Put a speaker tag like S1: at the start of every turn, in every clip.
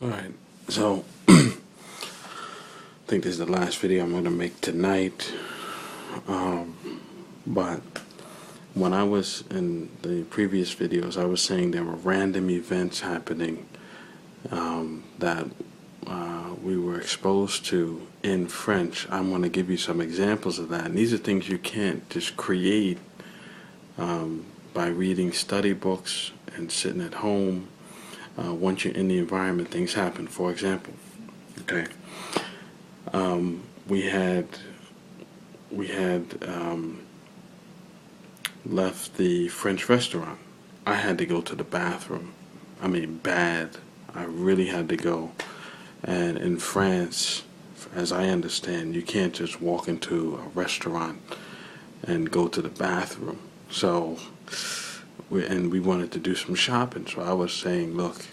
S1: Alright, so I think this is the last video I'm going to make tonight. But when I was in the previous videos, I was saying there were random events happening that we were exposed to in French. I'm going to give you some examples of that. And these are things you can't just create by reading study books and sitting at home. Once you're in the environment, things happen. For example, okay, we had left the French restaurant. I had to go to the bathroom. I mean, bad. I really had to go. And in France, as I understand, you can't just walk into a restaurant and go to the bathroom. So, we wanted to do some shopping. So I was saying, look,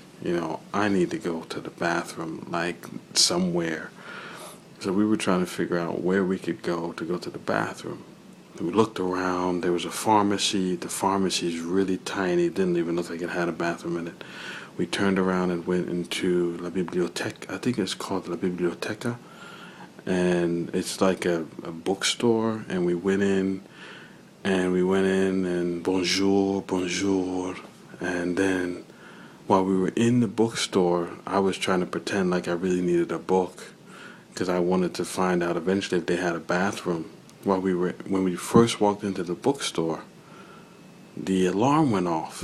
S1: I need to go to the bathroom, like somewhere. So we were trying to figure out where we could go to the bathroom. We looked around. There was a pharmacy. The pharmacy is really tiny. It didn't even look like it had a bathroom in it. We turned around and went into La Bibliothèque. I think it's called La Biblioteca. And it's like a bookstore. And we went in and bonjour, bonjour. And then while we were in the bookstore, I was trying to pretend like I really needed a book because I wanted to find out eventually if they had a bathroom. When we first walked into the bookstore, the alarm went off,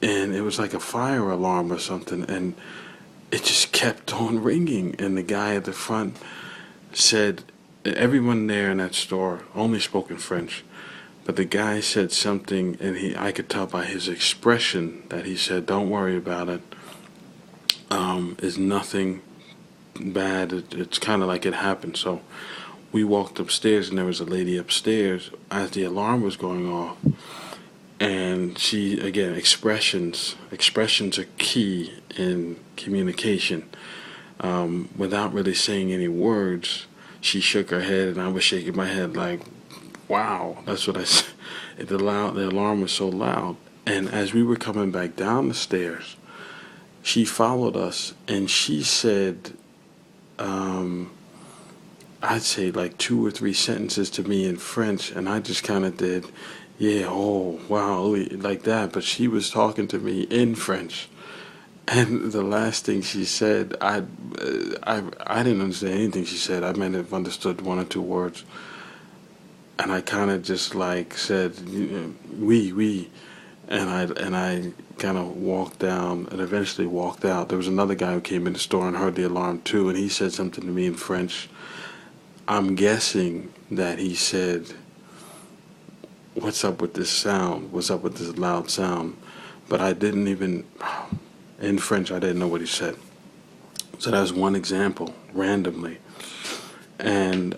S1: and it was like a fire alarm or something, and it just kept on ringing. And the guy at the front said, everyone there in that store only spoke in French, but the guy said something, and I could tell by his expression that he said, "Don't worry about it. It's nothing bad. It's kind of like it happened." So we walked upstairs, and there was a lady upstairs as the alarm was going off. And she, again, expressions are key in communication. Without really saying any words, she shook her head, and I was shaking my head like, wow, that's what I said. The alarm was so loud. And as we were coming back down the stairs, she followed us, and she said, I'd say like 2 or 3 sentences to me in French, and I just kind of did, yeah, oh, wow, like that. But she was talking to me in French, and the last thing she said, I didn't understand anything she said. I might have understood 1 or 2 words, and I kind of just like said, oui, oui, and I kind of walked down and eventually walked out. There was another guy who came in the store and heard the alarm too, and he said something to me in French. I'm guessing that he said, "What's up with this sound? What's up with this loud sound?" But I didn't even, in French, I didn't know what he said. So that's one example, randomly. And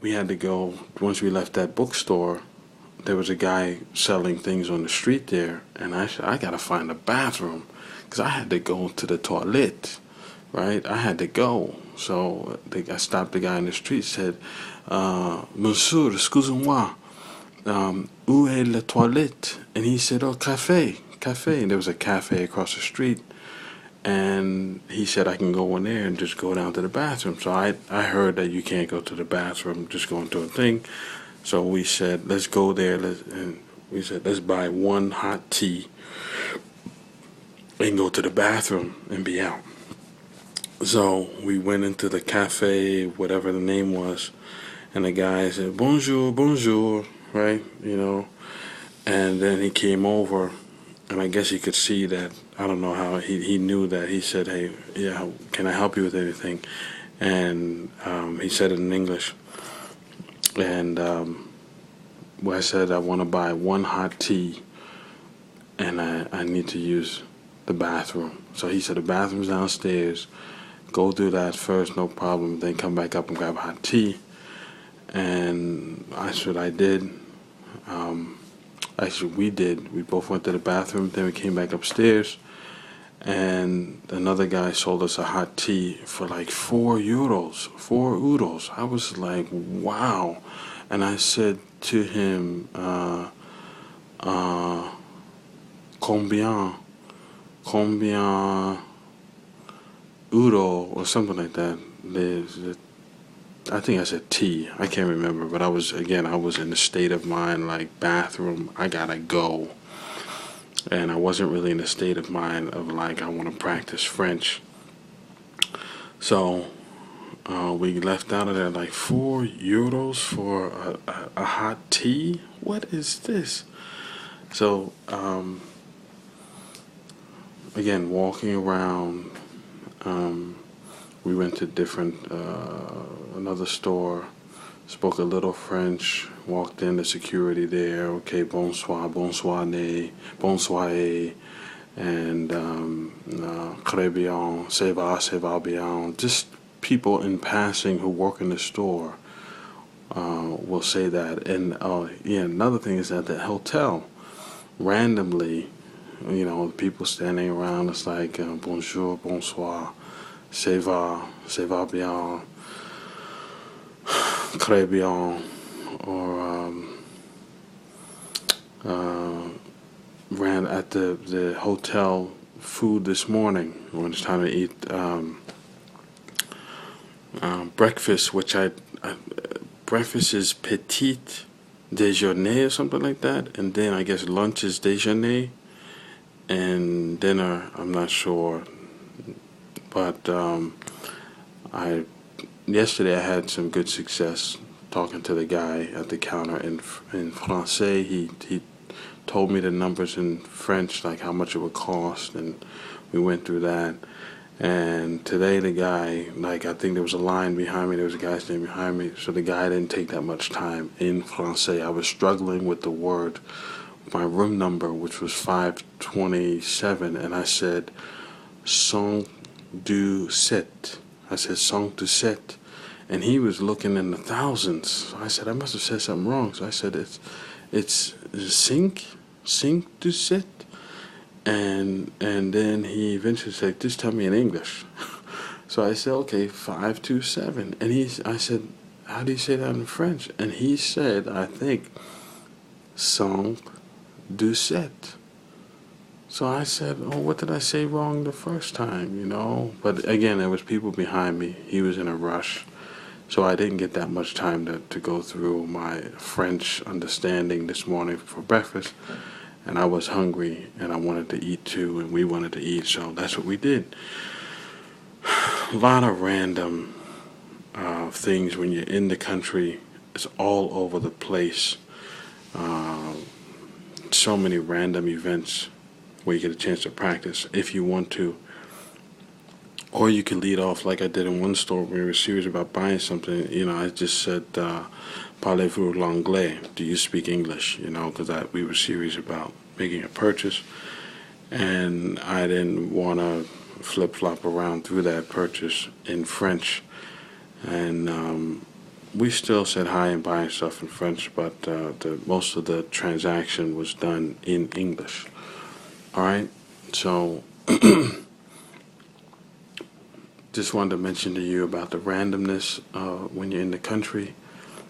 S1: we had to go, once we left that bookstore, there was a guy selling things on the street there. And I said, I got to find a bathroom because I had to go to the toilette. Right? I had to go. So I stopped the guy in the street, said, Monsieur, excusez-moi, où est la toilette? And he said, oh, cafe. And there was a cafe across the street. And he said, I can go in there and just go down to the bathroom. So I heard that you can't go to the bathroom, just go into a thing. So we said, let's go there. And we said, let's buy 1 hot tea and go to the bathroom and be out. So we went into the cafe, whatever the name was, and the guy said, bonjour, bonjour, right? And then he came over, and I guess he could see that, I don't know how, he knew that. He said, hey, yeah, can I help you with anything? And he said it in English. And I said, I want to buy 1 hot tea, and I need to use the bathroom. So he said, the bathroom's downstairs. Go do that first, no problem. Then come back up and grab hot tea. And that's what I did. Actually, we did. We both went to the bathroom. Then we came back upstairs. And another guy sold us a hot tea for like 4 euros. 4 euros. I was like, wow. And I said to him, combien euro or something like that. I think I said tea. I can't remember, but I was in a state of mind like bathroom. I gotta go, and I wasn't really in a state of mind of like I want to practice French. So we left out of there like €4 for a hot tea. What is this? So again, walking around. We went to another store, spoke a little French, walked in the security there. Okay, bonsoir, bonsoir, bonsoir, and très bien, ça va bien. Just people in passing who work in the store will say that. And yeah, another thing is at the hotel, randomly, people standing around. It's like bonjour, bonsoir, ça va bien, très bien, or ran at the hotel food this morning when it's time to eat breakfast, which breakfast is petit déjeuner or something like that, and then I guess lunch is déjeuner, and dinner I'm not sure, but yesterday I had some good success talking to the guy at the counter in Francais. He told me the numbers in French, like how much it would cost, and we went through that. And today the guy, like I think there was a line behind me, there was a guy standing behind me, so the guy didn't take that much time in Francais. I was struggling with the word, my room number, which was 527, and I said, 127. I said, 127. And he was looking in the thousands. So I said, I must have said something wrong. So I said, it's 527. And then he eventually said, just tell me in English. So I said, okay, 527. And I said, how do you say that in French? And he said, I think, 527. So I said, oh, what did I say wrong the first time, But again, there was people behind me. He was in a rush. So I didn't get that much time to go through my French understanding this morning for breakfast. And I was hungry, and I wanted to eat too, and we wanted to eat, so that's what we did. A lot of random things when you're in the country. It's all over the place. So many random events where you get a chance to practice if you want to. Or you can lead off like I did in one store where we were serious about buying something. I just said, parlez-vous l'anglais? Do you speak English? Because we were serious about making a purchase. And I didn't want to flip-flop around through that purchase in French. And we still said hi and buying stuff in French, but most of the transaction was done in English. All right? So just wanted to mention to you about the randomness when you're in the country.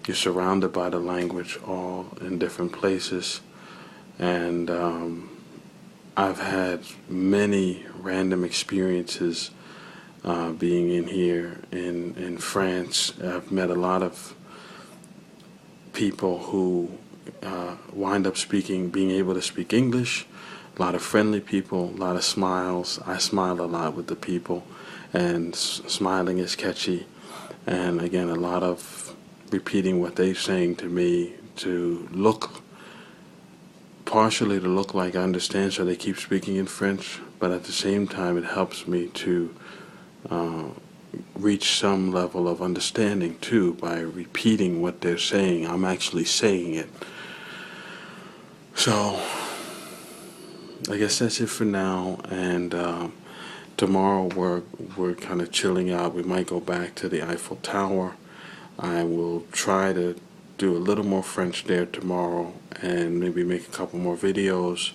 S1: You're surrounded by the language all in different places. And I've had many random experiences being in here in France. I've met a lot of people who wind up being able to speak English. A lot of friendly people, a lot of smiles. I smile a lot with the people, and smiling is catchy. And again, a lot of repeating what they're saying to me partially to look like I understand, so they keep speaking in French, but at the same time it helps me to reach some level of understanding too by repeating what they're saying. I'm actually saying it. So I guess that's it for now, and tomorrow we're kind of chilling out. We might go back to the Eiffel Tower. I will try to do a little more French there tomorrow, and maybe make a couple more videos,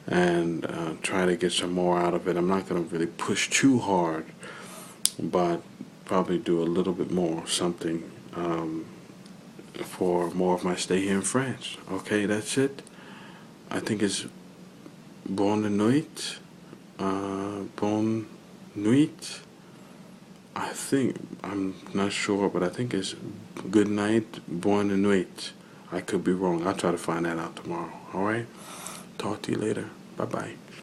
S1: and try to get some more out of it. I'm not going to really push too hard, but probably do a little bit more something for more of my stay here in France. Okay, that's it. I think it's bonne nuit. Bonne nuit. I think, I'm not sure, but I think it's good night, bonne nuit. I could be wrong. I'll try to find that out tomorrow. All right? Talk to you later. Bye bye.